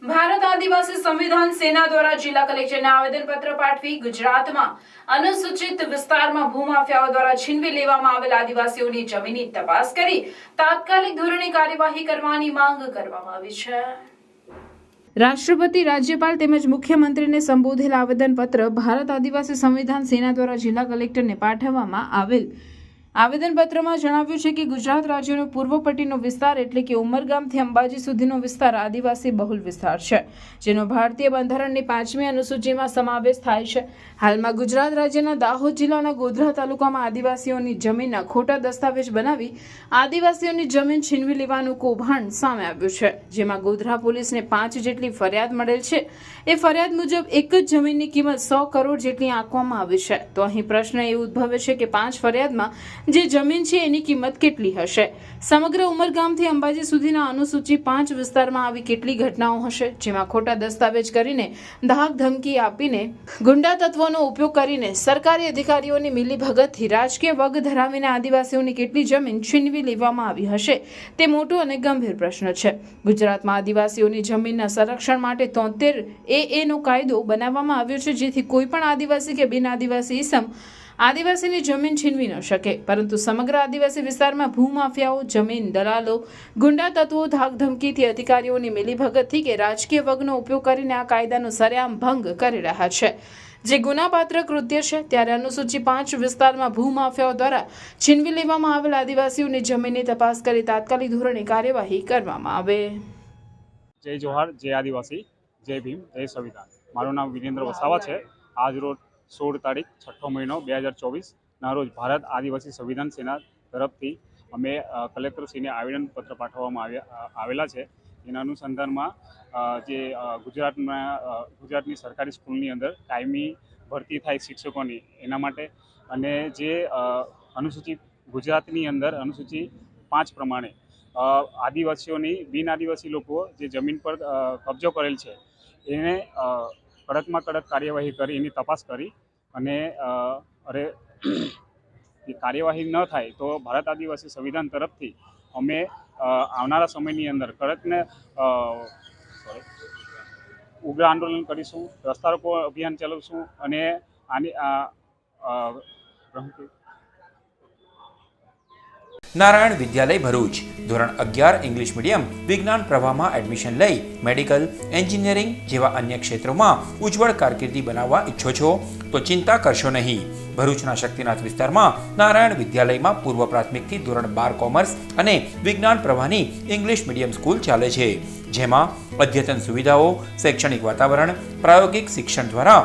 ભારત આદિવાસી સંવિધાન સેના દ્વારા જિલ્લા કલેક્ટરને આવેદનપત્ર પાઠવી ગુજરાતમાં અનુસૂચિત વિસ્તારમાં ભૂમાફિયાઓ દ્વારા છીનવી લેવામાં આવેલ આદિવાસીઓની જમીનની તપાસ કરી તાત્કાલિક ધોરણે કાર્યવાહી કરવાની માંગ કરવામાં આવી છે। રાષ્ટ્રપતિ, રાજ્યપાલ તેમજ મુખ્યમંત્રીને સંબોધેલ આવેદનપત્ર ભારત આદિવાસી સંવિધાન સેના દ્વારા જિલ્લા કલેક્ટરને પાઠવવામાં આવેલ આવેદનપત્રમાં જણાવ્યું છે કે ગુજરાત રાજ્યનો પૂર્વ પટ્ટીનો વિસ્તાર એટલે કે ઉમરગામથી અંબાજી સુધીનો વિસ્તાર આદિવાસી બહુલ વિસ્તાર છે, જેનો ભારતીય બંધારણની 5મી અનુસૂચિમાં સમાવેશ થાય છે। હાલમાં ગુજરાત રાજ્યના દાહોદ જિલ્લાના ગોધરા તાલુકામાં આદિવાસીઓની જમીનના ખોટા દસ્તાવેજ બનાવી આદિવાસીઓની જમીન છીનવી લેવાનું કૌભાંડ સામે આવ્યું છે, જેમાં ગોધરા પોલીસને 5 જેટલી ફરિયાદ મળેલ છે। એ ફરિયાદ મુજબ એક જ જમીનની કિંમત 100 કરોડ જેટલી આંકવામાં આવી છે। તો અહીં પ્રશ્ન એ ઉદ્ભવે છે કે 5 ફરિયાદમાં જે જમીન છે એની કિંમત કેટલી હશે? સમગ્ર ઉમરગામથી અંબાજી સુધીના અનુસૂચિ 5 વિસ્તારમાં આવી કેટલી ઘટનાઓ હશે, જેમાં ખોટા દસ્તાવેજ કરીને ધાક ધમકી આપીને ગુંડા તત્વોનો ઉપયોગ કરીને સરકારી અધિકારીઓની મિલીભગતથી રાજકીય વગ ધરાવીને આદિવાસીઓની કેટલી જમીન છીનવી લેવામાં આવી હશે, તે મોટો અને ગંભીર પ્રશ્ન છે। ગુજરાતમાં આદિવાસીઓની જમીનના સંરક્ષણ માટે 73A નો કાયદો બનાવવામાં આવ્યો છે, જેથી કોઈ પણ આદિવાસી કે બિન આદિવાસી ઇસમ આદિવાસીની જમીન છીનવી ન શકે, પરંતુ સમગ્ર આદિવાસી વિસ્તારમાં ભૂમાફિયાઓ, જમીન દલાલો, ગુંડા તત્વો ધાક ધમકીથી અધિકારીઓની મિલીભગતથી કે રાજકીય વગનો ઉપયોગ કરીને આ કાયદાનો સરેઆમ ભંગ કરી રહ્યા છે, જે ગુનાપાત્ર કૃત્ય છે। ત્યારે અનુસૂચિ 5 વિસ્તારમાં ભૂમાફિયાઓ દ્વારા છીનવી લેવામાં આવેલ આદિવાસીઓની જમીનની તપાસ કરી તાત્કાલિક ધોરણે કાર્યવાહી કરવામાં આવે। જય જોહાર, જય આદિવાસી, જય ભીમ, જય સંવિધાન। મારું નામ વિરેન્દ્ર વસાવા છે। આજ રોજ 16 તારીખ 6ઠો મહિનો 2024 ના રોજ ભારત આદિવાસી સંવિધાન સેના તરફથી અમે કલેક્ટરશ્રીને આવેદનપત્ર પાઠવવામાં આવેલા છે। એના અનુસંધાનમાં જે ગુજરાતની સરકારી સ્કૂલની અંદર કાયમી ભરતી થાય શિક્ષકોની એના માટે અને જે અનુસૂચિત ગુજરાતની અંદર અનુસૂચિ 5 પ્રમાણે આદિવાસીઓની બિન આદિવાસી લોકો જે જમીન પર કબજો કરેલ છે એને કડકમાં કડક કાર્યવાહી કરી એની તપાસ કરી અને એ કાર્યવાહી ન થાય તો ભારત આદિવાસી સંવિધાન તરફથી અમે આવનારા સમયની અંદર કડકને ઉગ્ર આંદોલન કરીશું, રસ્તા રોકો અભિયાન ચલાવીશું અને આની નારાયણ વિદ્યાલય ભરૂચ ધોરણ 11 ઇંગ્લિશ મીડિયમ વિજ્ઞાન પ્રવાહમાં એડમિશન લઈ મેડિકલ, એન્જિનિયરિંગ જેવા અન્ય ક્ષેત્રોમાં ઉજ્જવળ કારકિર્દી બનાવવા ઈચ્છો છો તો ચિંતા કરશો નહીં। ભરૂચના શક્તિનાથ વિસ્તારમાં નારાયણ વિદ્યાલયમાં પૂર્વ પ્રાથમિકથી ધોરણ 12 કોમર્સ અને વિજ્ઞાન પ્રવાહની ઇંગ્લિશ મીડિયમ સ્કૂલ ચાલે છે, જેમાં અદ્યતન સુવિધાઓ, શૈક્ષણિક વાતાવરણ, પ્રાયોગિક શિક્ષણ દ્વારા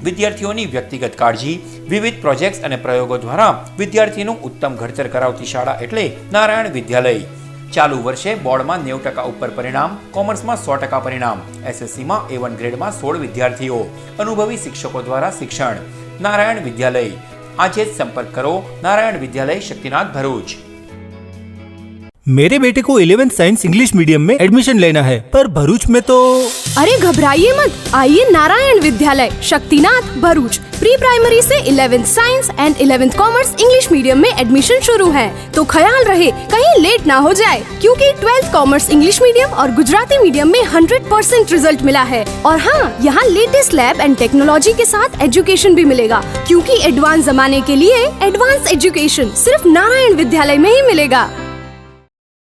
વિદ્યાર્થીઓની વ્યક્તિગત કાળજી, વિવિધ પ્રોજેક્ટ્સ અને પ્રયોગો દ્વારા વિદ્યાર્થીનું ઉત્તમ ઘડતર કરાવતી શાળા એટલે નારાયણ વિદ્યાલય। ચાલુ વર્ષે બોર્ડમાં 90% ઉપર પરિણામ, કોમર્સમાં 100% પરિણામ, એસએસસીમાં A1 ગ્રેડમાં 16 વિદ્યાર્થીઓ, અનુભવી શિક્ષકો દ્વારા શિક્ષણ। નારાયણ વિદ્યાલય, આજે જ સંપર્ક કરો નારાયણ વિદ્યાલય, શક્તિનાથ, भरूच। मेरे बेटे को 11th साइंस इंग्लिश मीडियम में एडमिशन लेना है, पर भरूच में तो। अरे घबराइए मत, आइए नारायण विद्यालय, शक्तिनाथ, भरूच। प्री प्राइमरी से 11th science and 11th commerce English medium में एडमिशन शुरू है, तो ख्याल रहे कहीं लेट ना हो जाए, क्योंकि 12th कॉमर्स इंग्लिश मीडियम और गुजराती मीडियम में 100% रिजल्ट मिला है। और हाँ, यहाँ लेटेस्ट लैब एंड टेक्नोलॉजी के साथ एजुकेशन भी मिलेगा, क्योंकि एडवांस जमाने के लिए एडवांस एजुकेशन सिर्फ नारायण विद्यालय में ही मिलेगा।